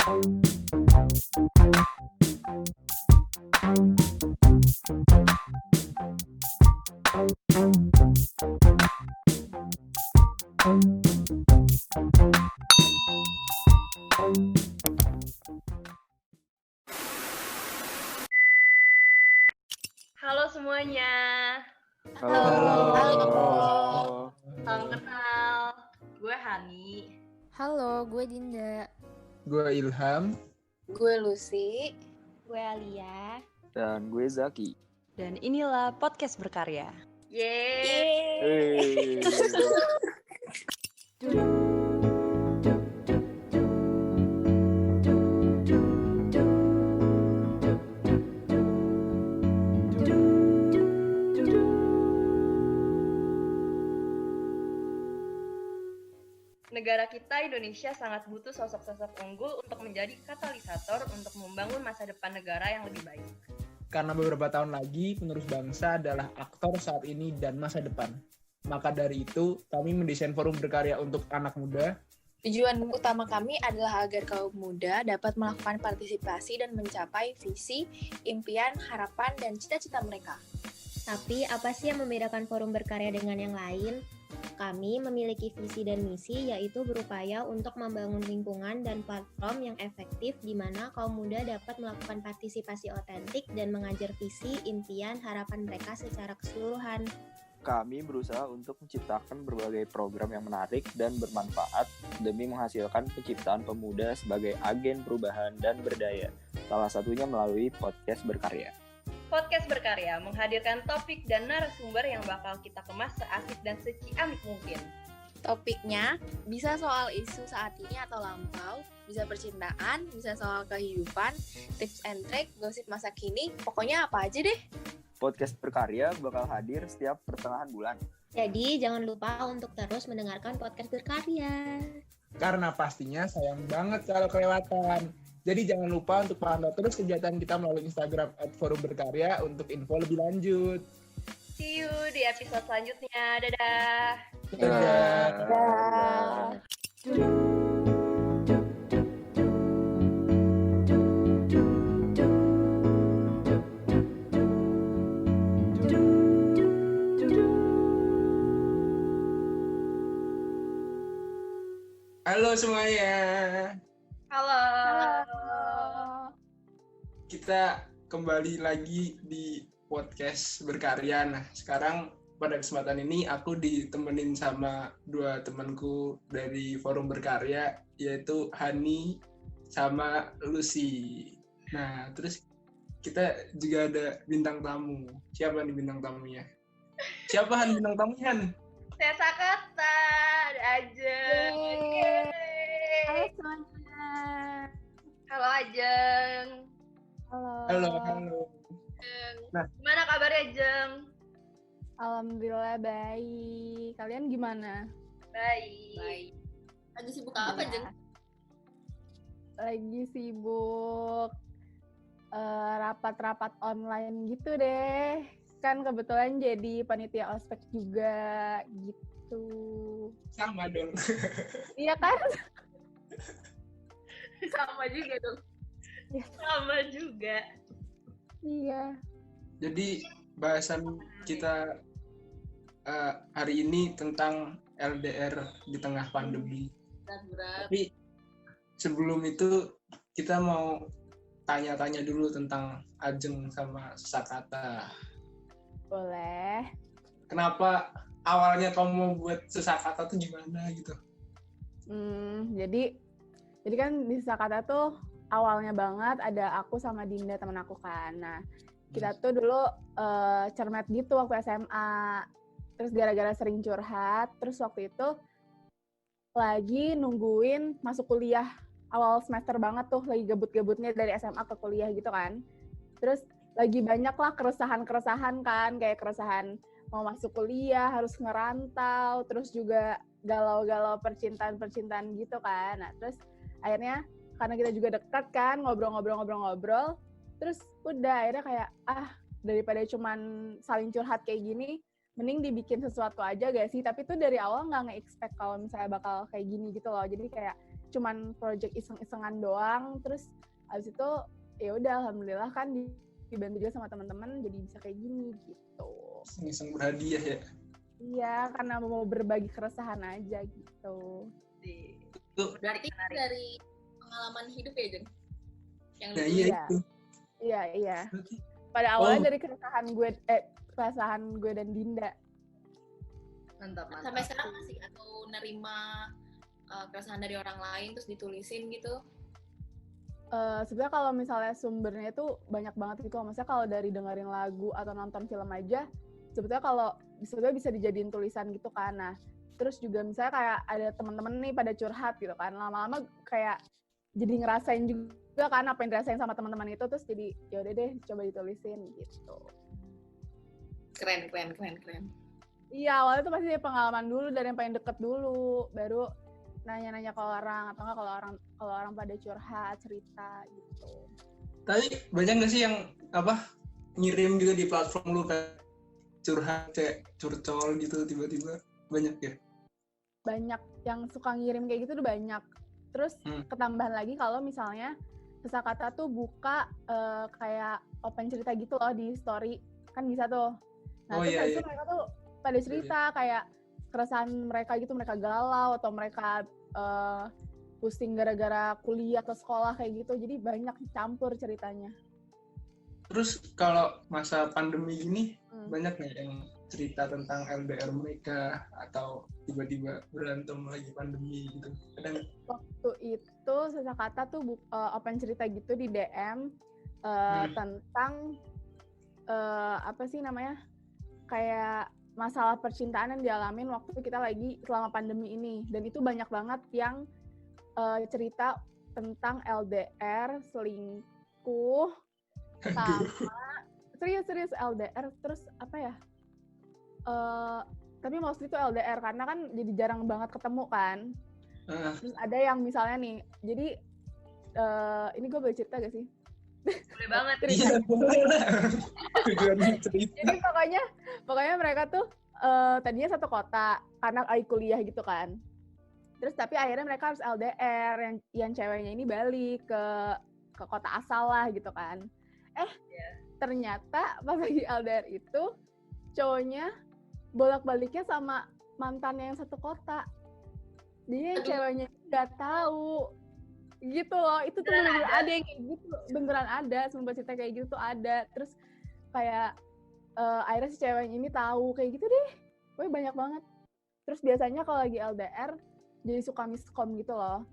Halo semuanya. Halo. Salam kenal. Gue Hani. Halo, gue Dinda. Gue Ilham. Gue Lucy. Gue Alia. Dan gue Zaki. Dan inilah podcast berkarya. Yeay. Negara kita Indonesia sangat butuh sosok-sosok unggul untuk menjadi katalisator untuk membangun masa depan negara yang lebih baik. Karena beberapa tahun lagi penerus bangsa adalah aktor saat ini dan masa depan. Maka dari itu, kami mendesain forum berkarya untuk anak muda. Tujuan utama kami adalah agar kaum muda dapat melakukan partisipasi dan mencapai visi, impian, harapan, dan cita-cita mereka. Tapi apa sih yang membedakan forum berkarya dengan yang lain? Kami memiliki visi dan misi, yaitu berupaya untuk membangun lingkungan dan platform yang efektif di mana kaum muda dapat melakukan partisipasi otentik dan mengajar visi, impian, harapan mereka secara keseluruhan. Kami berusaha untuk menciptakan berbagai program yang menarik dan bermanfaat demi menghasilkan penciptaan pemuda sebagai agen perubahan dan berdaya. Salah satunya melalui podcast berkarya. Podcast berkarya menghadirkan topik dan narasumber yang bakal kita kemas seasik dan seciamik mungkin. Topiknya bisa soal isu saat ini atau lampau, bisa percintaan, bisa soal kehidupan, tips and trick, gosip masa kini, pokoknya apa aja deh. Podcast berkarya bakal hadir setiap pertengahan bulan. Jadi jangan lupa untuk terus mendengarkan podcast berkarya. Karena pastinya sayang banget kalau kelewatan. Jadi jangan lupa untuk pantau terus kegiatan kita melalui Instagram @forumberkarya untuk info lebih lanjut. See you di episode selanjutnya. Dadah. Dadah. Halo semuanya. Halo. Kita kembali lagi di podcast berkarya. Nah, sekarang pada kesempatan ini aku ditemenin sama dua temanku dari forum berkarya, yaitu Hani sama Lucy. Nah, terus kita juga ada bintang tamu. Siapa nih bintang tamunya? Siapa Han bintang tamunya, Han? Saya Sakata. Ada Ajeng. Halo semuanya. Halo Ajeng. Halo. Nah, Gimana kabarnya Jeng? Alhamdulillah baik. Kalian gimana? Baik. Lagi sibuk apa, Jeng? Lagi sibuk rapat-rapat online gitu deh. Kan kebetulan jadi panitia ospek juga gitu. sama dong. Iya kan? Sama juga dong. Ya. Sama juga. Iya. Jadi bahasan kita hari ini tentang LDR di tengah pandemi. Tapi sebelum itu kita mau tanya-tanya dulu tentang Ajeng sama Sakata. Boleh. Kenapa awalnya kamu mau buat Sakata tuh gimana gitu? Jadi kan di Sakata tuh awalnya banget ada aku sama Dinda teman aku kan. Nah, kita tuh dulu cermet gitu waktu SMA. Terus gara-gara sering curhat, terus waktu itu lagi nungguin masuk kuliah. Awal semester banget tuh, lagi gebut-gebutnya dari SMA ke kuliah gitu kan. Terus lagi banyak lah keresahan-keresahan kan, kayak keresahan mau masuk kuliah, harus ngerantau, terus juga galau-galau percintaan gitu kan. Nah, terus akhirnya karena kita juga dekat kan, ngobrol-ngobrol, terus udah akhirnya kayak, daripada cuman saling curhat kayak gini, mending dibikin sesuatu aja gak sih? Tapi tuh dari awal nggak nge-expect kalau misalnya bakal kayak gini gitu loh. Jadi kayak cuman project iseng-isengan doang, terus abis itu ya udah alhamdulillah kan dibantu juga sama teman-teman jadi bisa kayak gini gitu. Iseng berhadiah ya. Iya, karena mau berbagi keresahan aja gitu. Tuh, Berarti dari pengalaman hidup ya, Jen? Yang nah lu iya Iya. itu. Iya. Pada awalnya Oh. dari keresahan gue dan Dinda. Mantap. sampai sekarang masih atau nerima keresahan dari orang lain terus ditulisin gitu? Sebenarnya kalau misalnya sumbernya itu banyak banget gitu. Maksudnya kalau dari dengerin lagu atau nonton film aja, sebetulnya bisa dijadiin tulisan gitu kan. Nah, terus juga misalnya kayak ada teman-teman nih pada curhat gitu kan. Lama-lama kayak jadi ngerasain juga kan apa yang dirasain sama teman-teman itu, terus jadi ya udah deh coba ditulisin gitu. Keren. Iya, awalnya tuh pasti dari pengalaman dulu, dari yang paling deket dulu, baru nanya-nanya ke orang, atau enggak kalau orang pada curhat, cerita gitu. Tapi banyak nggak sih yang ngirim gitu di platform lu kayak curhat, kayak curcol gitu tiba-tiba? Banyak ya? Banyak yang suka ngirim kayak gitu tuh banyak. Terus ketambahan lagi kalau misalnya Sesakata tuh buka kayak open cerita gitu loh di story, kan bisa tuh. Nah, terus habis itu mereka tuh pada cerita kayak keresahan mereka gitu, mereka galau atau mereka pusing gara-gara kuliah atau sekolah kayak gitu. Jadi banyak campur ceritanya. Terus kalau masa pandemi ini banyak nggak yang cerita tentang LDR mereka atau tiba-tiba berantem lagi pandemi gitu? Kadang Waktu itu Sesakata tuh open cerita gitu di DM tentang apa sih namanya, kayak masalah percintaan yang dialamin waktu kita lagi selama pandemi ini, dan itu banyak banget yang cerita tentang LDR, selingkuh, sama serius LDR, terus apa ya, tapi mostly itu LDR karena kan jadi jarang banget ketemu kan. Terus ada yang misalnya nih, jadi ini gue boleh cerita gak sih? Boleh banget. iya boleh lah. Tujuannya cerita. Jadi pokoknya mereka tuh tadinya satu kota karena kuliah gitu kan. Terus tapi akhirnya mereka harus LDR, yang ceweknya ini balik ke kota asal lah gitu kan. Ternyata pas lagi LDR itu cowoknya bolak-baliknya sama mantannya yang satu kota. Jadi yang ceweknya nggak tahu gitu loh. Itu tuh beneran ada yang kayak gitu, beneran ada, sumpah cerita kayak gitu tuh ada. Terus kayak akhirnya si ceweknya ini tahu kayak gitu deh. Wah, banyak banget. Terus biasanya kalau lagi LDR jadi suka miskom gitu loh.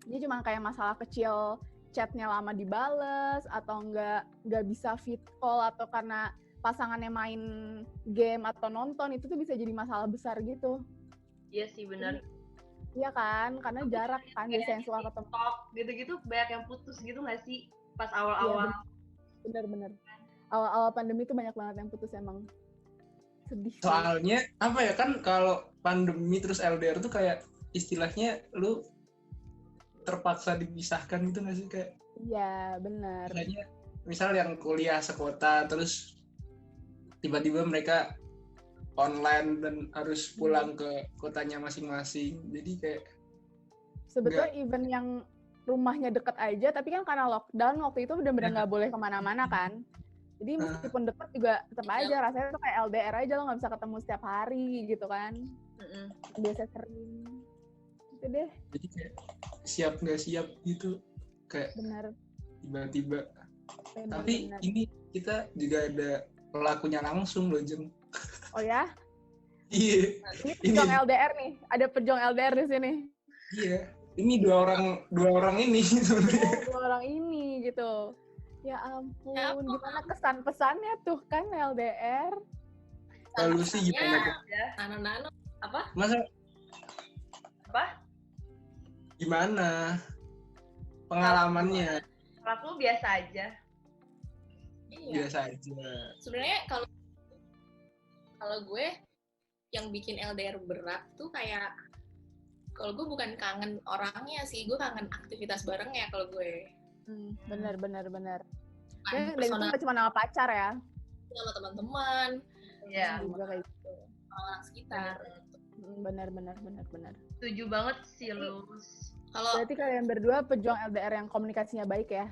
Jadi cuma kayak masalah kecil, chatnya lama dibales atau nggak bisa fit call, atau karena pasangannya main game atau nonton, itu tuh bisa jadi masalah besar gitu. Iya sih benar. Iya kan, karena jarak kan biasanya suka ketemu. TikTok gitu-gitu banyak yang putus gitu nggak sih pas awal-awal? Iya, bener. Awal-awal pandemi tuh banyak banget yang putus, emang sedih. Soalnya apa ya, kan kalau pandemi terus LDR tuh kayak istilahnya lu terpaksa dipisahkan gitu nggak sih, kayak Iya, benar. istilahnya misal yang kuliah sekota terus tiba-tiba mereka online dan harus pulang ke kotanya masing-masing, jadi kayak sebetulnya even yang rumahnya deket aja, tapi kan karena lockdown waktu itu benar-benar nggak boleh kemana-mana kan. Jadi meskipun deket juga tetap aja rasanya tuh kayak LDR aja, lo nggak bisa ketemu setiap hari gitu kan. Biasa sering gitu deh. jadi kayak siap nggak siap gitu, kayak Benar. tiba-tiba. Benar, Tapi benar. ini kita juga ada pelakunya langsung loh, Jeng. Oh ya, Iya. ini pejuang LDR nih, ada pejuang LDR di sini. Iya. Ini dua orang ini sebenarnya. Dua orang ini gitu. Ya ampun, gimana kesan pesannya tuh kan LDR? Lalu sih gimana tuh? Nano apa? Masa Apa? gimana pengalamannya? Kalau aku biasa aja. Iya. Biasa aja. Sebenarnya kalau gue yang bikin LDR berat tuh kayak, kalau gue bukan kangen orangnya sih, gue kangen aktivitas barengnya kalau gue. Benar. Kan Dan itu nggak cuma nama pacar ya? sama teman-teman, Iya. Juga kayak gitu. orang sekitar. Benar. Setuju banget sih lu. Kalau Berarti kalian berdua pejuang LDR yang komunikasinya baik ya?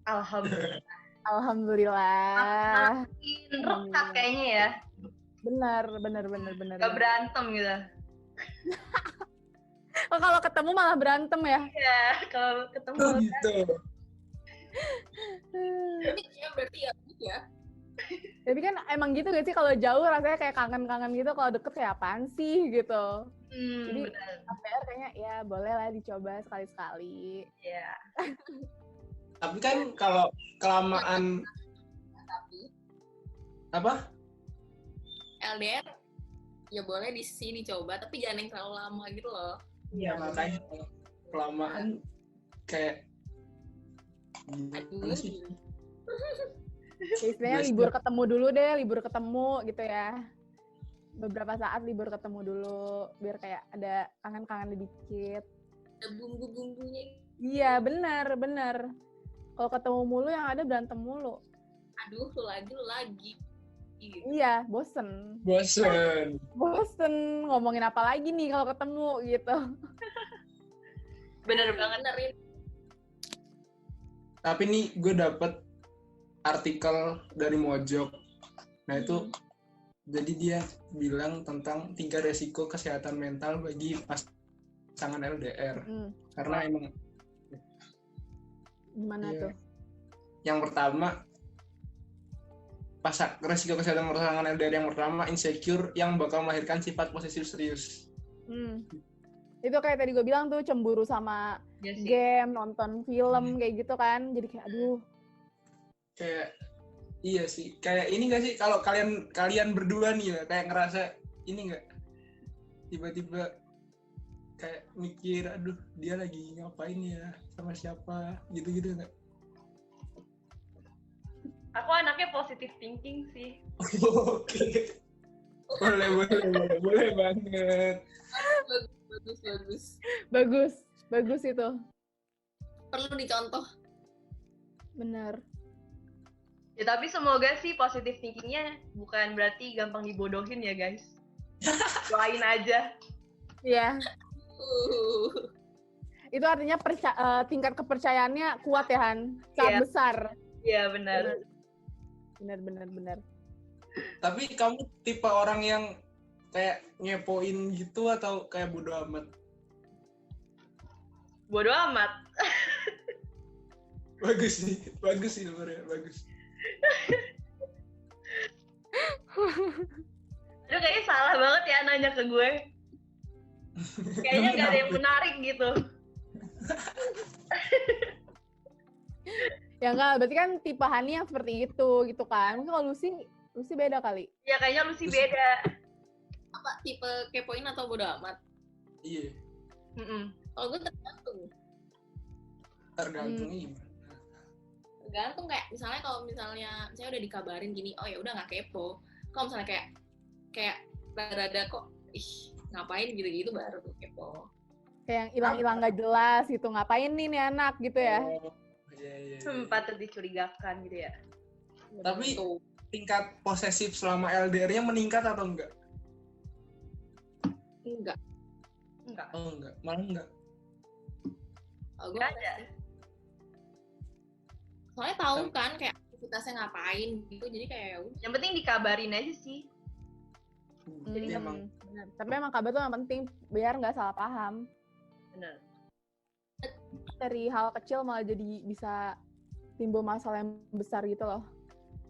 Alhamdulillah. Alhamdulillah. Makin rekat kayaknya ya. Benar. Gak berantem gitu. Oh, kalau ketemu malah berantem ya? Iya, kalau ketemu. Oh gitu. ini kayaknya berarti ya. Tapi kan emang gitu gak sih, kalau jauh rasanya kayak kangen-kangen gitu, kalau deket kayak apaan sih gitu. Jadi Benar. LDR kayaknya ya boleh lah dicoba sekali-sekali. Iya. Tapi kan kalau kelamaan Tapi apa? LDR ya boleh di sini coba, tapi jangan yang terlalu lama gitu loh. Ya makanya kelamaan kayak Aduh. gimana sih? Ya, istilahnya Biasa. libur ketemu gitu ya. Beberapa saat libur ketemu dulu, biar kayak ada kangen-kangen dikit. Ada bumbu-bumbunya. Iya, benar. Kalau ketemu mulu yang ada berantem mulu. Aduh, lu lagi. Gitu. Iya, bosen. Bosen. Ngomongin apa lagi nih kalau ketemu gitu. Bener banget. Benerin. Tapi nih gue dapet artikel dari Mojok. Nah itu jadi dia bilang tentang tingkat resiko kesehatan mental bagi pasangan LDR. Karena emang Gimana Iya. tuh? yang pertama resiko kesehatan pasangan LDR yang pertama insecure yang bakal melahirkan sifat posesif serius. Itu kayak tadi gue bilang tuh, cemburu sama Iya sih. game, nonton film kayak gitu kan. Jadi kayak aduh, Kayak iya sih, kayak ini nggak sih kalau kalian berdua nih ya, kayak ngerasa ini nggak, tiba-tiba kayak mikir aduh dia lagi ngapain ya, sama siapa, gitu-gitu nggak? Aku anaknya positive thinking sih. Oke. Boleh banget. Bagus. bagus itu. Perlu dicontoh. Bener. Ya tapi semoga sih positive thinkingnya bukan berarti gampang dibodohin ya guys. Doain aja. Iya. Itu artinya tingkat kepercayaannya kuat ya, Han? Sangat Iya. besar. Iya benar. Bener. Tapi kamu tipe orang yang kayak ngepoin gitu atau kayak bodo amat? Bodoh amat. Bagus sih sebenarnya, bagus. Aduh kayaknya salah banget ya nanya ke gue. Kayaknya gak ada yang menarik gitu. Ya enggak, berarti kan tipe Hani yang seperti itu gitu kan. Mungkin kalau Lucy beda kali. Ya kayaknya lu sih beda. Apa tipe kepoin atau bodo amat? Iya, Kalau gue tergantung. tergantung gimana. Tergantung kayak misalnya kalau misalnya saya udah dikabarin gini, oh ya udah nggak kepo. Kalau misalnya kayak rada-rada kok ngapain gitu-gitu baru tuh kepo. Kayak yang hilang-hilang nggak jelas gitu. Ngapain nih anak gitu ya. Oh, iya. Patut dicurigakan gitu ya. Tapi Tuh. tingkat posesif selama LDR-nya meningkat atau enggak? Enggak. Oh enggak, malah enggak. Kalau gue Nggak ada. soalnya tahu kan kayak aktivitasnya ngapain gitu, jadi kayak ya udah. Yang penting dikabarin aja sih. Jadi emang Benar. Tapi emang kabar tuh yang penting biar nggak salah paham. Bener. Dari hal kecil malah jadi bisa timbul masalah yang besar gitu loh.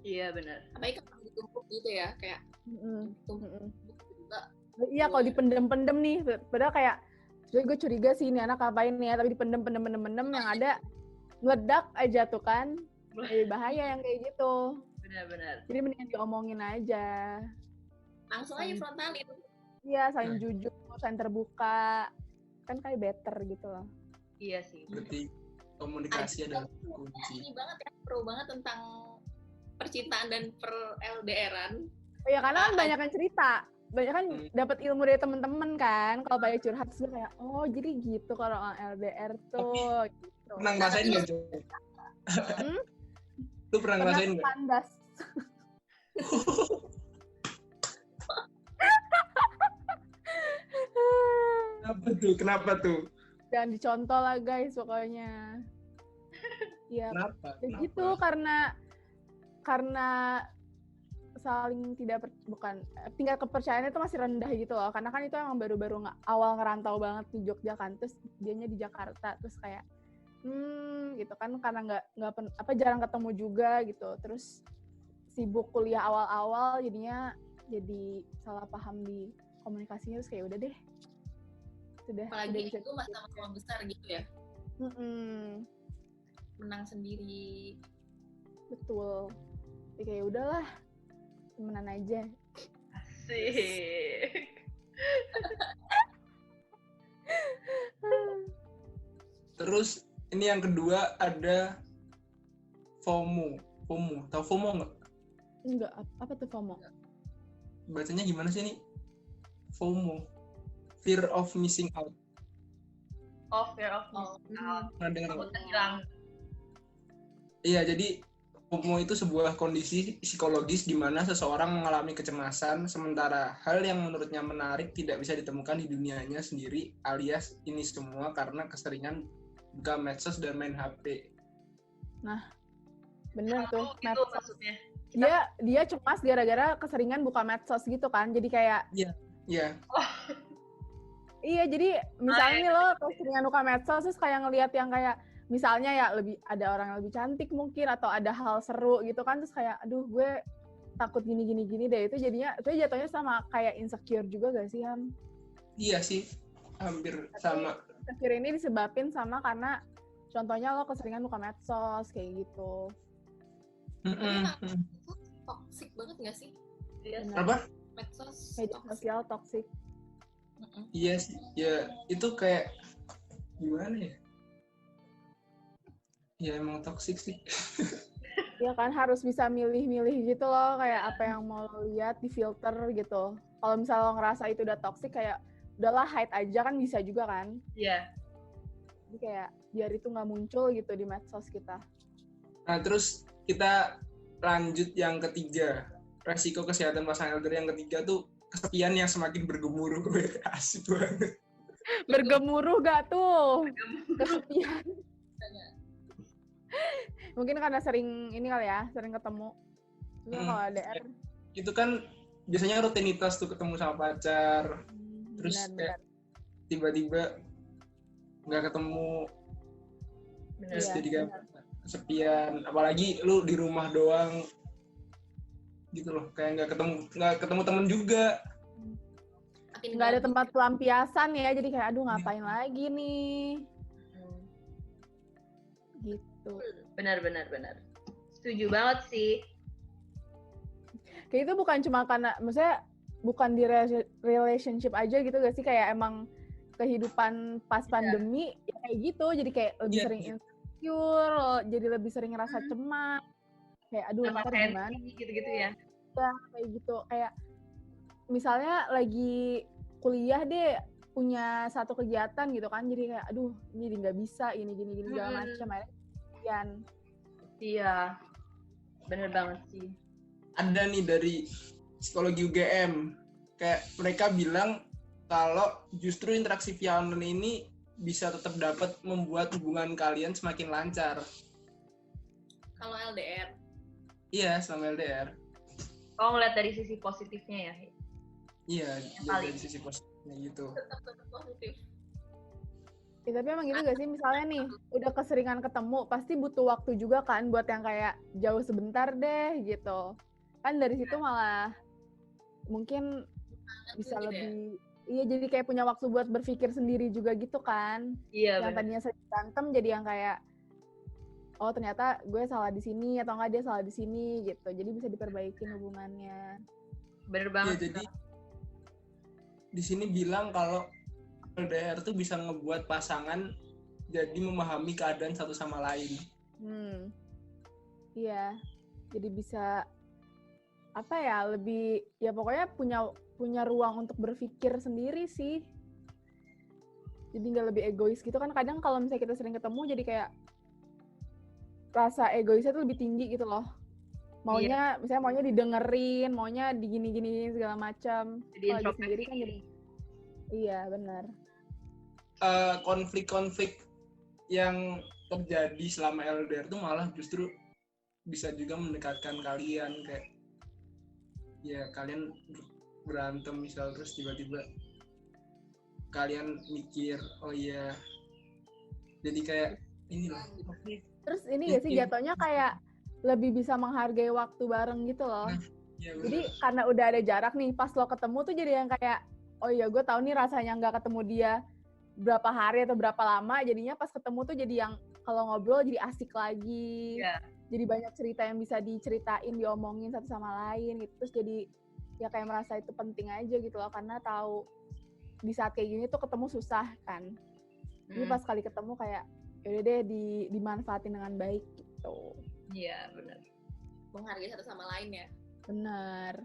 Iya bener. Apalagi kalau ditumpuk gitu ya, kayak tumpuk juga. Iya, kalau dipendem-pendem nih, padahal kayak gue curiga sih ini anak ngapain nih ya, tapi dipendem yang ada meledak aja tuh kan. Lebih bahaya yang kayak gitu. Bener. Jadi mendingan diomongin aja. Langsung aja frontalin. Iya, saling jujur, saling terbuka. Kan kayak better gitu loh. Iya sih. berarti komunikasi adalah kunci. Ini banget ya, pro banget tentang percintaan dan per LDR-an. Ya karena kan banyak kan cerita. Banyak kan dapat ilmu dari temen-temen kan. Kalau banyak curhat terus gue kayak, oh jadi gitu kalau orang LDR tuh. Gitu. Pernah ngerasain nggak, Jo? Lu pernah ngerasain nggak? Kandas. Kenapa tuh? Jangan dicontoh lah guys pokoknya. Ya Kenapa? begitu karena saling tingkat kepercayaannya itu masih rendah gitu loh, karena kan itu emang baru-baru awal ngerantau banget di Jogja kan, terus dianya di Jakarta, terus kayak gitu kan, karena nggak jarang ketemu juga gitu, terus sibuk kuliah awal-awal jadinya jadi salah paham di komunikasinya, terus kayak udah deh Apalagi bisa itu masa-masa besar gitu ya, menang sendiri. betul. Jadi kayak udahlah, temenan aja. Asik. Terus ini yang kedua ada FOMO. Tahu FOMO nggak? Enggak, apa tuh FOMO? Bacanya gimana sih ini? FOMO. Fear of missing out. Fear of missing out. Pernah dengar nggak? Takut kehilangan. Iya, jadi FOMO itu sebuah kondisi psikologis di mana seseorang mengalami kecemasan sementara hal yang menurutnya menarik tidak bisa ditemukan di dunianya sendiri, alias ini semua karena keseringan buka medsos dan main HP. Nah, bener tuh. Itu maksudnya. Dia cemas gara-gara keseringan buka medsos gitu kan, jadi kayak Iya. Iya, jadi misalnya nih lo keseringan buka medsos terus kayak ngelihat yang kayak misalnya ya ada orang yang lebih cantik mungkin atau ada hal seru gitu kan, terus kayak aduh gue takut gini deh, itu jatuhnya sama kayak insecure juga gak sih, Ham? Iya sih, hampir sama. Insecure ini disebabin sama karena contohnya lo keseringan buka medsos kayak gitu. Itu toxic banget gak sih? Apa? Medsos Media sosial toxic. Iya sih, ya itu kayak gimana ya? Ya emang toxic sih. Ya kan harus bisa milih-milih gitu loh, kayak apa yang mau lo lihat di filter gitu. Kalau misalnya lo ngerasa itu udah toxic, kayak udahlah hide aja kan bisa juga kan. Iya. Jadi kayak biar itu nggak muncul gitu di medsos kita. Nah terus kita lanjut yang ketiga, resiko kesehatan pasangan elder yang ketiga tuh kesepian yang semakin bergemuruh. Asik banget. Bergemuruh gak tuh? Kesepian. Mungkin karena sering ketemu. Terus kalau LDR itu kan biasanya rutinitas tuh ketemu sama pacar, terus benar. tiba-tiba nggak ketemu, terus Iya, jadi kayak kesepian, apalagi lu di rumah doang gitu loh, kayak nggak ketemu temen juga, nggak ada tempat pelampiasan ya, jadi kayak aduh ngapain lagi nih gitu. Benar. Setuju banget sih. Kayak itu bukan cuma karena, maksudnya bukan di relationship aja gitu gak sih, kayak emang kehidupan pas pandemi ya kayak gitu, jadi kayak lebih sering insecure, jadi lebih sering ngerasa cemas, kayak aduh ntar gimana gitu-gitu ya. Ya kayak gitu, kayak misalnya lagi kuliah deh punya satu kegiatan gitu kan, jadi kayak aduh ini nggak bisa, ini gini segala macam, akhirnya Iya, bener banget sih. Ada nih dari psikologi UGM, kayak mereka bilang kalau justru interaksi via online ini bisa tetap dapat membuat hubungan kalian semakin lancar. Kalau LDR? Iya, selama LDR. Oh, ngeliat dari sisi positifnya ya? Iya, dari sisi positifnya gitu. Tetap positif. Ya, tapi emang gitu gak sih, misalnya nih udah keseringan ketemu, pasti butuh waktu juga kan buat yang kayak jauh sebentar deh gitu. Kan dari situ malah mungkin bisa gitu lebih, iya jadi kayak punya waktu buat berpikir sendiri juga gitu kan. Iya, yang tadinya sering berantem jadi yang kayak, oh ternyata gue salah di sini atau enggak dia salah di sini gitu. Jadi bisa diperbaikin hubungannya. Bener Ya, banget. jadi di sini bilang kalau LDR tuh bisa ngebuat pasangan jadi memahami keadaan satu sama lain. Iya, jadi bisa apa ya, lebih ya pokoknya punya ruang untuk berpikir sendiri sih. Jadi nggak lebih egois gitu kan. Kadang kalau misalnya kita sering ketemu jadi kayak rasa egoisnya tuh lebih tinggi gitu loh. Misalnya maunya didengerin, maunya digini-gini segala macam. Kalau lagi sendiri kan jadi, iya benar. konflik-konflik yang terjadi selama LDR tuh malah justru bisa juga mendekatkan kalian, kayak ya kalian berantem misal terus tiba-tiba kalian mikir oh iya, jadi kayak ini loh. Terus ini ya sih jatuhnya kayak lebih bisa menghargai waktu bareng gitu loh. Ya, jadi karena udah ada jarak nih, pas lo ketemu tuh jadi yang kayak oh iya gue tahu nih rasanya nggak ketemu dia berapa hari atau berapa lama, jadinya pas ketemu tuh jadi yang kalau ngobrol jadi asik lagi. Jadi banyak cerita yang bisa diceritain, diomongin satu sama lain gitu. Terus jadi ya kayak merasa itu penting aja gitu loh, karena tahu di saat kayak gini tuh ketemu susah kan. Jadi pas kali ketemu kayak yaudah deh dimanfaatin dengan baik gitu. Iya, benar. Menghargai satu sama lain ya. Benar.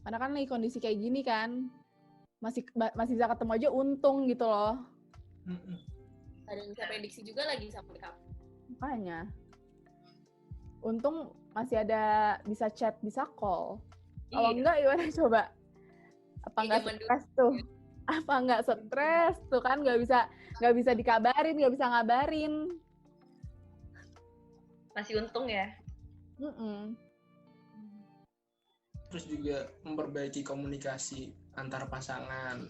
Karena kan lagi kondisi kayak gini kan, masih bisa ketemu aja untung gitu loh. Ada yang bisa prediksi juga lagi sampai kapan. Makanya. Untung masih ada bisa chat, bisa call. Kalau enggak gimana coba? Apa enggak stres tuh? Apa enggak stres tuh kan nggak bisa dikabarin, nggak bisa ngabarin. Masih untung ya. Terus juga memperbaiki komunikasi antar pasangan.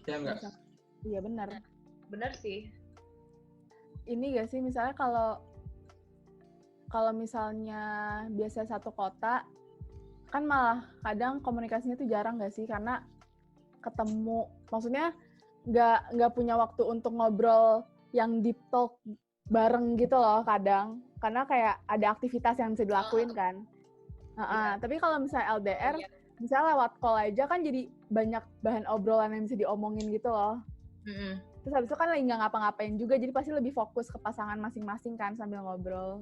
Ya enggak? Iya benar. Benar sih. Ini gak sih misalnya kalau misalnya biasa satu kota kan malah kadang komunikasinya tuh jarang gak sih, karena ketemu maksudnya nggak punya waktu untuk ngobrol yang deep talk bareng gitu loh kadang, karena kayak ada aktivitas yang bisa dilakuin kan. Tapi kalau misalnya LDR misalnya lewat call aja kan jadi banyak bahan obrolan yang bisa diomongin gitu loh. Terus habis itu kan lagi nggak ngapa-ngapain juga, jadi pasti lebih fokus ke pasangan masing-masing kan sambil ngobrol.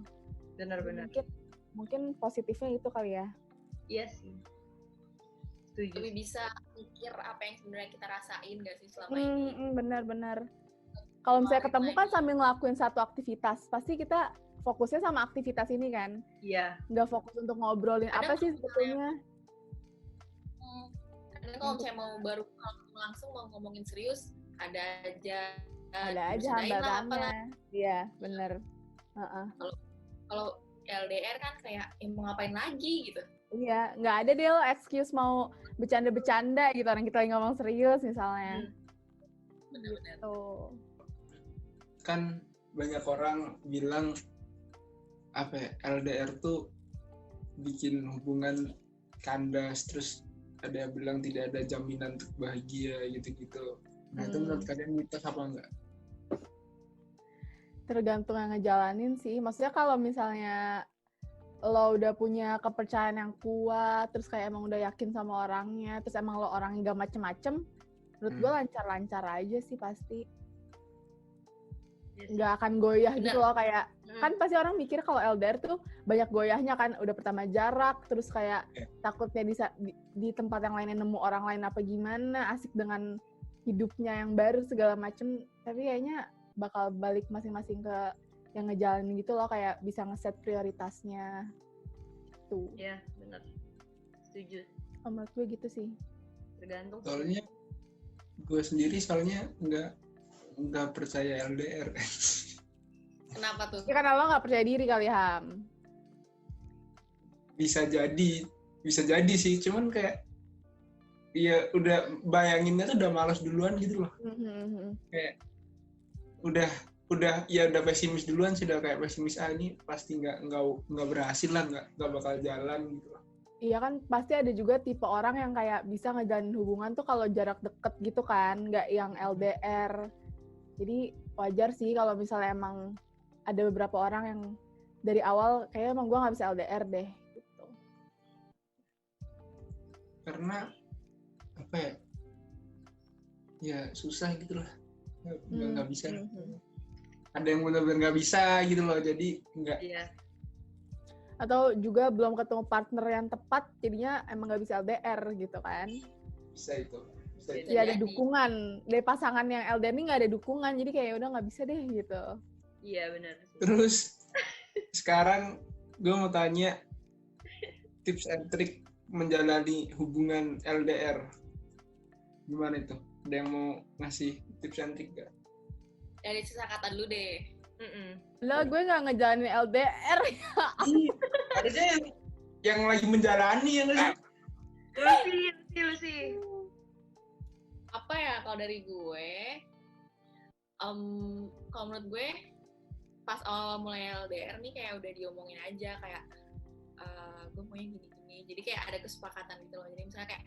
Benar-benar. Mungkin positifnya itu kali ya. Iya sih. Setuju. Lebih bisa mikir apa yang sebenarnya kita rasain nggak sih selama ini. Benar-benar. Kalau misalnya ketemu kan sambil ngelakuin satu aktivitas, pasti kita fokusnya sama aktivitas ini kan. Iya. Nggak fokus untuk ngobrolin apa sih sebetulnya. Kadang kalau misalnya mau baru langsung mau ngomongin serius, ada aja hambatannya. Iya, benar. Kalau LDR kan kayak mau ngapain lagi gitu. Iya, nggak ada deh lo excuse mau bercanda-bercanda gitu, orang kita lagi ngomong serius misalnya. Benar-benar. Kan banyak orang bilang apa ya, LDR tuh bikin hubungan kandas, terus ada yang bilang tidak ada jaminan untuk bahagia gitu-gitu. Nah itu menurut kalian mitos apa enggak? Tergantung yang ngejalanin sih. Maksudnya kalau misalnya lo udah punya kepercayaan yang kuat, terus kayak emang udah yakin sama orangnya, terus emang lo orangnya gak macem-macem, menurut gue lancar-lancar aja sih pasti. Nggak akan goyah gitu loh, kayak kan pasti orang mikir kalau LDR tuh banyak goyahnya kan, udah pertama jarak, terus kayak takutnya di tempat yang lainnya nemu orang lain apa gimana, asik dengan hidupnya yang baru segala macem, tapi kayaknya bakal balik masing-masing ke yang ngejalanin gitu loh, kayak bisa ngeset prioritasnya tuh. Iya, benar. Setuju. Menurut gue gitu sih. Tergantung. Soalnya gue sendiri nggak percaya LDR. Kenapa tuh? Ya karena lo nggak percaya diri kali, Ham. Bisa jadi sih, cuman kayak ya udah bayanginnya tuh udah malas duluan gitu loh. Kayak udah pesimis duluan sih, udah kayak pesimis ini pasti nggak berhasil lah, nggak bakal jalan gitu loh. Iya kan, pasti ada juga tipe orang yang kayak bisa ngejalanin hubungan tuh kalau jarak deket gitu kan, nggak yang LDR. Jadi wajar sih kalau misalnya emang ada beberapa orang yang dari awal kayaknya emang gue nggak bisa LDR deh gitu. Karena apa ya susah gitu loh, nggak bisa. Ada yang benar-benar nggak bisa gitu loh, jadi nggak. Iya. Atau juga belum ketemu partner yang tepat, jadinya emang nggak bisa LDR gitu kan. Bisa itu. Tidak ada dukungan dari pasangan yang LDR ini, nggak ada dukungan, jadi kayak udah nggak bisa deh gitu. Iya benar. Terus sekarang gue mau tanya tips and trick menjalani hubungan LDR, gimana itu? Ada yang mau ngasih tips and trick gak? Dari sisa kata dulu deh. Lah gue nggak ngejalanin LDR. Harusnya yang lagi menjalani yang Lu sih. Apa ya kalau dari gue? Kalau menurut gue pas awal mulai LDR nih kayak udah diomongin aja kayak gue maunya gini-gini. Jadi kayak ada kesepakatan gitu loh. Jadi misalnya kayak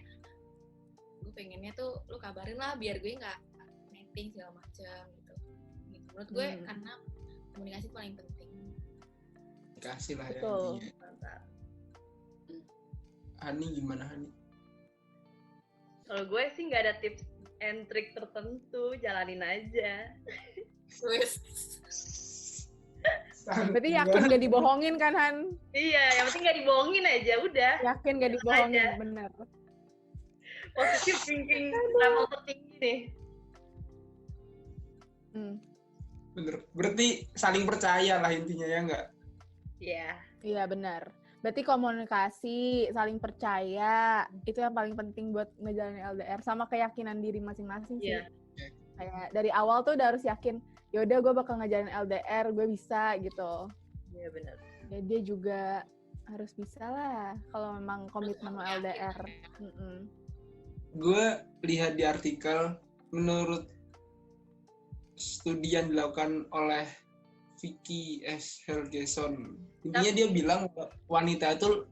gue pengennya tuh lu kabarin lah biar gue nggak netting segala macam gitu. Menurut gue karena komunikasi paling penting. Kasih lah ya Betul. intinya. Hani gimana Hani? Kalau gue sih nggak ada tips and trick tertentu, jalanin aja. Berarti yakin gak dibohongin kan, Han? Iya, yang penting nggak dibohongin aja, udah. Yakin gak dibohongin, Aja. bener. Positive thinking level tertinggi nih. Bener. Berarti saling percaya lah intinya ya nggak? Iya. Iya, benar. Berarti komunikasi, saling percaya, itu yang paling penting buat ngejalanin LDR. Sama keyakinan diri masing-masing sih. Iya. Kayak dari awal tuh udah harus yakin, yaudah gue bakal ngejalanin LDR, gue bisa gitu. Iya benar. Ya dia juga harus bisa lah kalau memang komitmen mau LDR. Gue lihat di artikel, menurut studi yang dilakukan oleh Vicky S. Helgeson, intinya dia bilang wanita itu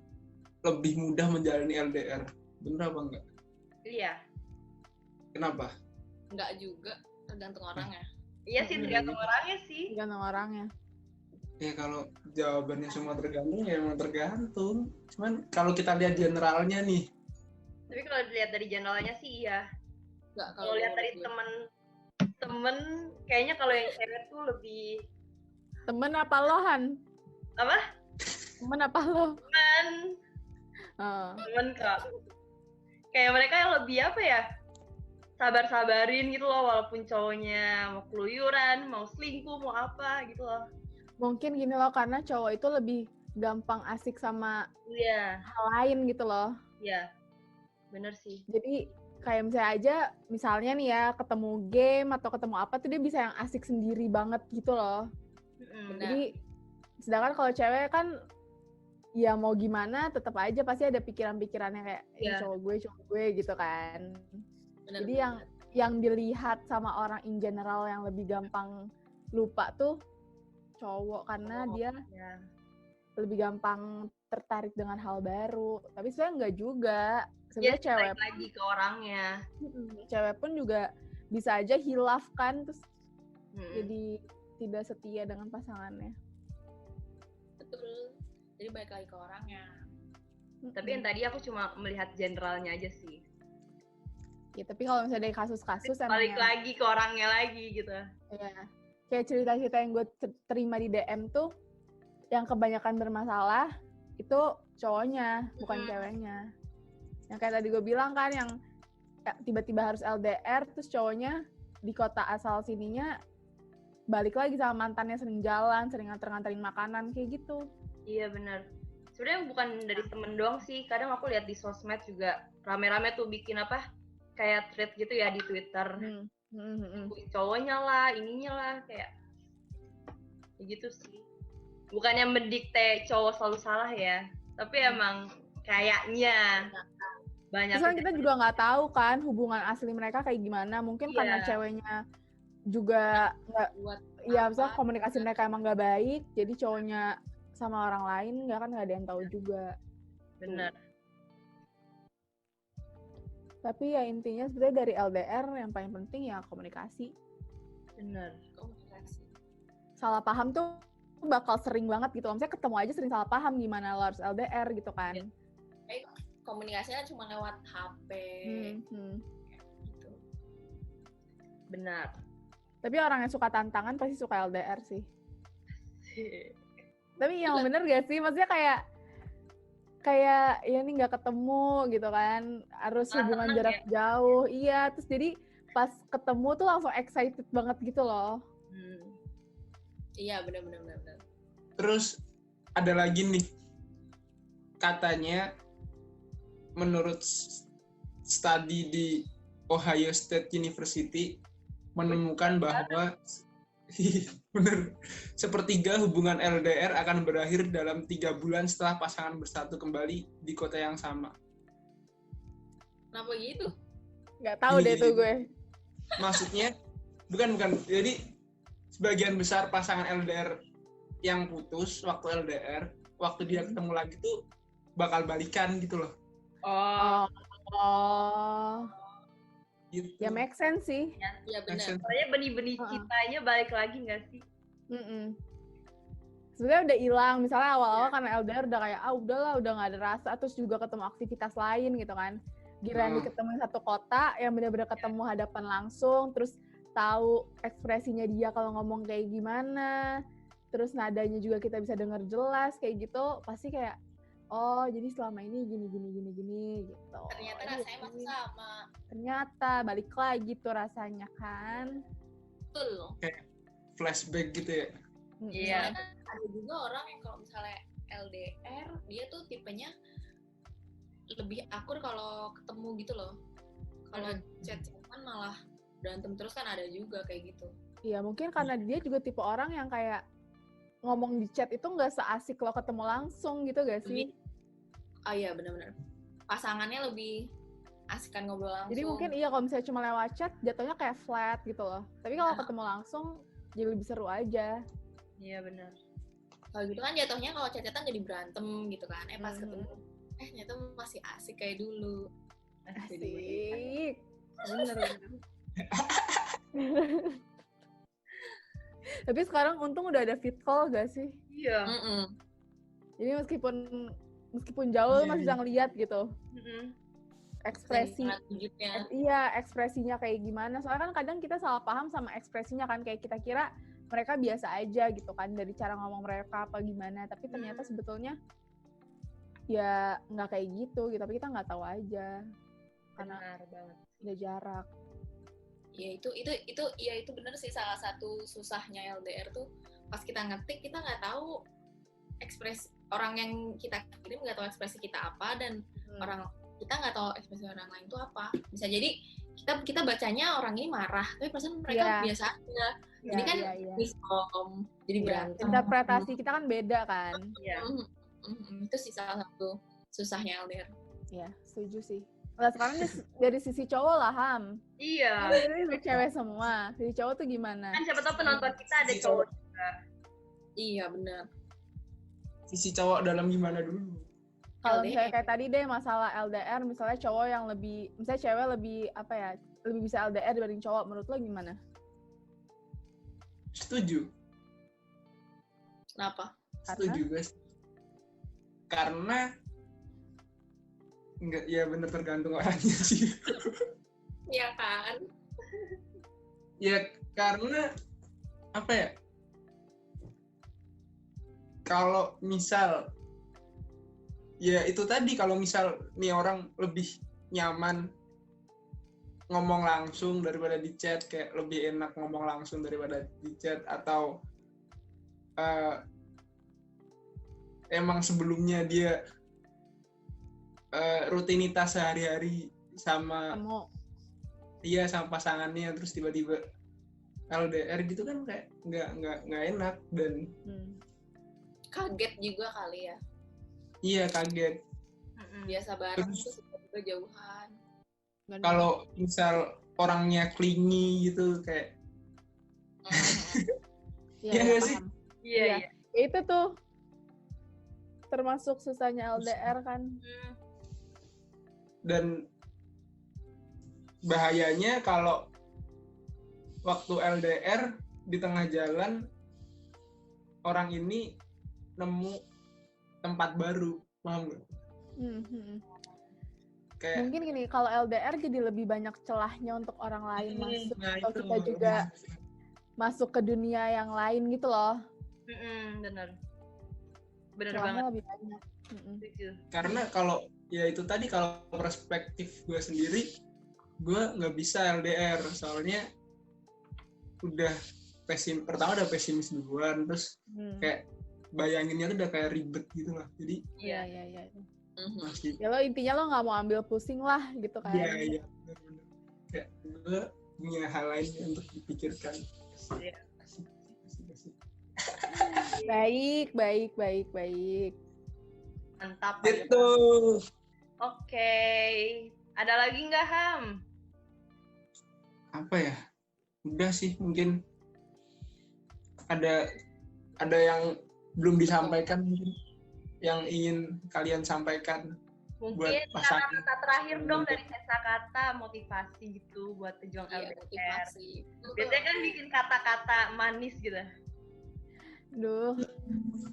lebih mudah menjalani LDR. Bener apa enggak? Iya. Kenapa? Enggak juga, tergantung orangnya. Iya sih, tergantung orangnya sih. Tergantung orangnya. Ya kalau jawabannya semua tergantung, ya emang tergantung. Cuman kalau kita lihat generalnya nih, Tapi kalau dilihat dari generalnya sih iya. Enggak Kalau lihat dari temen, kayaknya kalau yang cewek tuh lebih Temen apa lo, Han? apa? Temen apa lo? Temen kak. Kayak mereka yang lebih apa ya? Sabar-sabarin gitu loh, walaupun cowoknya mau keluyuran, mau selingkuh, mau apa gitu loh. Mungkin gini loh, karena cowok itu lebih gampang asik sama Iya, hal lain gitu loh. iya. Bener sih. Jadi kayak misalnya aja, misalnya nih ya, ketemu game atau ketemu apa tuh dia bisa yang asik sendiri banget gitu loh. Jadi, sedangkan kalau cewek kan, ya mau gimana, tetap aja pasti ada pikiran-pikirannya kayak, cowok gue gitu kan. Bener, Jadi yang dilihat sama orang in general yang lebih gampang lupa tuh cowok, karena dia Ya. lebih gampang tertarik dengan hal baru. Tapi sebenarnya enggak juga. Dia Sebenarnya cewek balik lagi ke orangnya. cewek pun juga bisa aja hilaf kan, terus Mm-mm. jadi tidak setia dengan pasangannya. betul. Jadi balik lagi ke orangnya. Tapi yang tadi aku cuma melihat generalnya aja sih. Ya, tapi kalau misalnya dari kasus-kasus Balik emang lagi ke orangnya lagi gitu. ya, kayak cerita-cerita yang gue terima di DM tuh, yang kebanyakan bermasalah itu cowoknya, bukan ceweknya. Yang kayak tadi gue bilang kan, yang tiba-tiba harus LDR, terus cowoknya di kota asal sininya balik lagi sama mantannya, sering jalan, sering nganter-nganterin makanan, kayak gitu. Iya benar. Sebenarnya bukan dari temen doang sih. Kadang aku lihat di sosmed juga rame-rame tuh bikin apa? Kayak thread gitu ya di Twitter. Cowoknya lah, ininya lah, kayak gitu sih. Bukannya mendikte cowok selalu salah ya, tapi emang kayaknya banyak. Terus kan kita juga nggak tahu kan hubungan asli mereka kayak gimana. Mungkin karena ceweknya juga nggak, ya misalnya komunikasi mereka emang nggak baik, jadi cowoknya sama orang lain nggak ada yang tahu juga. Bener. Tapi ya intinya sebenarnya dari LDR yang paling penting ya komunikasi. Bener. Komunikasi. Salah paham tuh bakal sering banget gitu. Misalnya ketemu aja sering salah paham, gimana lo harus LDR gitu kan. Komunikasinya cuma lewat HP. Gitu. Benar. Tapi orang yang suka tantangan pasti suka LDR sih. Tapi yang bener gak sih? Maksudnya kayak ya ini nggak ketemu gitu kan, harus hubungan jarak jauh. Iya, terus jadi pas ketemu tuh langsung excited banget gitu loh. Iya, benar. terus ada lagi nih, katanya menurut studi di Ohio State University menemukan bahwa bener, sepertiga hubungan LDR akan berakhir dalam 3 bulan setelah pasangan bersatu kembali di kota yang sama. Kenapa gitu? Nggak tahu deh tuh gue. Maksudnya bukan. Jadi sebagian besar pasangan LDR yang putus waktu LDR, waktu dia ketemu lagi tuh bakal balikan gitu loh. Oh, Gitu. Ya make sense sih. Ya benar. soalnya benih-benih cintanya balik lagi nggak sih? Sebenarnya udah hilang, misalnya awal-awal karena LDR udah kayak udahlah, udah nggak ada rasa, terus juga ketemu aktivitas lain gitu kan. Giliran diketemuin satu kota yang benar-benar ketemu hadapan langsung, terus tahu ekspresinya dia kalau ngomong kayak gimana, terus nadanya juga kita bisa dengar jelas kayak gitu, pasti kayak oh jadi selama ini gini gitu. Ternyata rasanya masih sama. Ternyata balik lagi tuh rasanya kan. Betul loh. Kayak flashback gitu ya. Iya. Soalnya kan ada juga orang yang kalau misalnya LDR, dia tuh tipenya lebih akur kalau ketemu gitu loh. Kalau chat-chatan malah berantem terus kan ada juga kayak gitu. Iya, mungkin karena dia juga tipe orang yang kayak ngomong di chat itu nggak seasik lo ketemu langsung gitu gak sih? Iya benar-benar. Pasangannya lebih asikan ngobrol langsung. Jadi mungkin iya kalau misalnya cuma lewat chat jatuhnya kayak flat gitu loh. Tapi kalau ketemu langsung jadi lebih seru aja. Iya benar. Kalau gitu kan jatuhnya kalau chat-chatan jadi berantem gitu kan. Pas ketemu ternyata masih asik kayak dulu. Asik. Bener. Tapi sekarang untung udah ada fit call gak sih? Iya. Jadi meskipun jauh masih bisa ngeliat gitu. Ekspresi. Iya, ekspresinya kayak gimana. Soalnya kan kadang kita salah paham sama ekspresinya kan. Kayak kita kira mereka biasa aja gitu kan. Dari cara ngomong mereka apa gimana. Tapi ternyata sebetulnya ya nggak kayak gitu. Tapi kita nggak tahu aja. Karena udah jarak. Ya itu bener sih, salah satu susahnya LDR tuh pas kita ngetik kita nggak tahu ekspresi orang yang kita kirim, nggak tahu ekspresi kita apa, dan orang kita nggak tahu ekspresi orang lain itu apa. Bisa jadi kita bacanya orang ini marah tapi perasaan mereka biasa aja. Jadi kan miskom, jadi berantem. Interpretasi kita kan beda kan. Itu sih salah satu susahnya LDR. Iya, setuju sih. Nah, sekarang dari sisi cowok lah, Ham. Iya. Dari cewek semua. Sisi cowok tuh gimana? Kan siapa tahu penonton kita ada cowok juga. Iya, benar. Sisi cowok dalam gimana dulu? Kalau misalnya kayak tadi deh masalah LDR, misalnya cowok yang lebih, misalnya cewek lebih apa ya, lebih bisa LDR dibanding cowok, menurut lo gimana? Setuju. Kenapa? Setuju guys. Karena enggak, ya bener tergantung orangnya sih. Iya kan? Ya karena apa ya? Kalau misal ya itu tadi, kalau misal nih orang lebih nyaman ngomong langsung daripada di chat, kayak lebih enak ngomong langsung daripada di chat, atau emang sebelumnya dia rutinitas sehari-hari sama sama pasangannya, terus tiba-tiba LDR gitu kan kayak nggak enak dan kaget juga kali ya. Iya, kaget. Biasa bareng terus tiba-tiba jauhan. Kalau misal orangnya clingy gitu kayak Iya nggak sih? Iya. Itu tuh termasuk susahnya LDR kan. Dan bahayanya kalau waktu LDR di tengah jalan orang ini nemu tempat baru, paham nggak? Kayak mungkin gini, kalau LDR jadi lebih banyak celahnya untuk orang lain masuk, atau kita juga masuk ke dunia yang lain gitu loh. Bener Celahnya banget. lebih banyak. Karena kalau ya itu tadi, kalau perspektif gue sendiri, gue nggak bisa LDR soalnya udah pertama udah pesimis duluan, terus kayak bayanginnya tuh udah kayak ribet gitu lah, jadi Iya. masih Ya lo intinya lo nggak mau ambil pusing lah gitu kan. iya benar-benar. kayak gue punya hal lain untuk dipikirkan. Iya. Asik. Baik. Mantap. Gitu. Oke. Ada lagi nggak, Ham? Apa ya? Udah sih, mungkin ada yang belum disampaikan mungkin yang ingin kalian sampaikan. Mungkin Buat pasangan. kata-kata terakhir dong dari Sesa Kata, motivasi gitu buat pejuang Iya, LDR. motivasi. Biasanya kan bikin kata-kata manis gitu. Duh,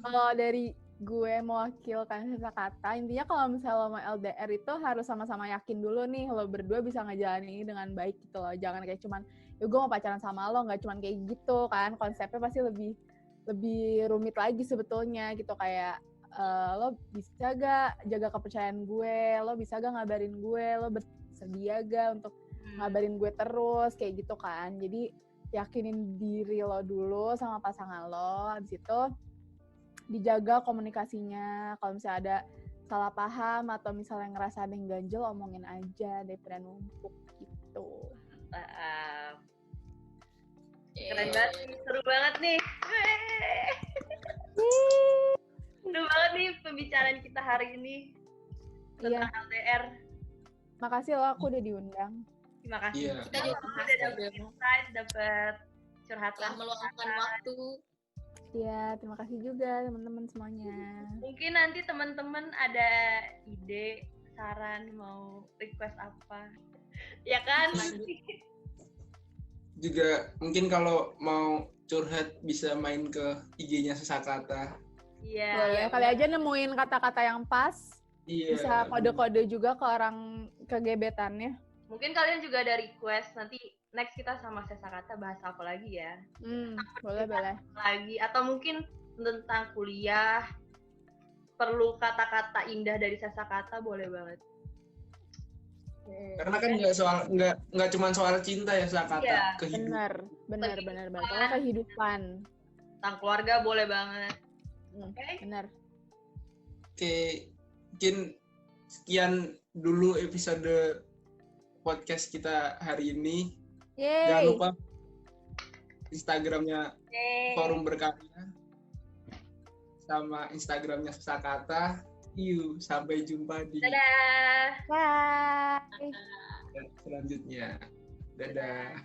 kalau dari gue mewakilkan Sesa Kata, intinya kalau misalnya lo mau LDR itu harus sama-sama yakin dulu nih lo berdua bisa ngejalanin ini dengan baik gitu loh. Jangan kayak cuman, ya gue mau pacaran sama lo, nggak cuman kayak gitu kan. Konsepnya pasti lebih rumit lagi sebetulnya gitu, kayak lo bisa gak jaga kepercayaan gue, lo bisa gak ngabarin gue, lo bersedia gak untuk ngabarin gue terus, kayak gitu kan. Jadi yakinin diri lo dulu sama pasangan lo, habis itu dijaga komunikasinya. Kalau misalnya ada salah paham atau misalnya ngerasa ada yang ganjel, omongin aja daripada numpuk gitu. Keren banget nih, seru banget nih. Seru banget nih pembicaraan kita hari ini tentang LDR. Makasih lo, aku udah diundang. Terima kasih. Iya. Kita juga udah dapet insight, dapet curhatan. telah meluangkan waktu. Iya, terima kasih juga teman-teman semuanya. Mungkin nanti teman-teman ada ide, saran, mau request apa. Ya kan? Juga mungkin kalau mau curhat bisa main ke IG-nya Sesa Kata. Iya. Boleh, kali aja nemuin kata-kata yang pas. Iya. Bisa kode-kode juga ke orang kegebetannya. Mungkin kalian juga ada request, nanti next kita sama Sesa Kata bahas apa lagi ya. Boleh. Lagi, atau mungkin tentang kuliah, perlu kata-kata indah dari Sesa Kata, boleh banget. Karena kan nggak cuma soal cinta ya Sesa Kata, Iya, kehidupan. Benar. Kalau kehidupan. Tentang keluarga boleh banget. Oke? Benar. Oke, mungkin sekian dulu episode podcast kita hari ini. Yeay. Jangan lupa Instagramnya Yeay. Forum Berkarya sama Instagramnya Sesa Kata. Sampai jumpa di Dadah. Bye. selanjutnya. Dadah.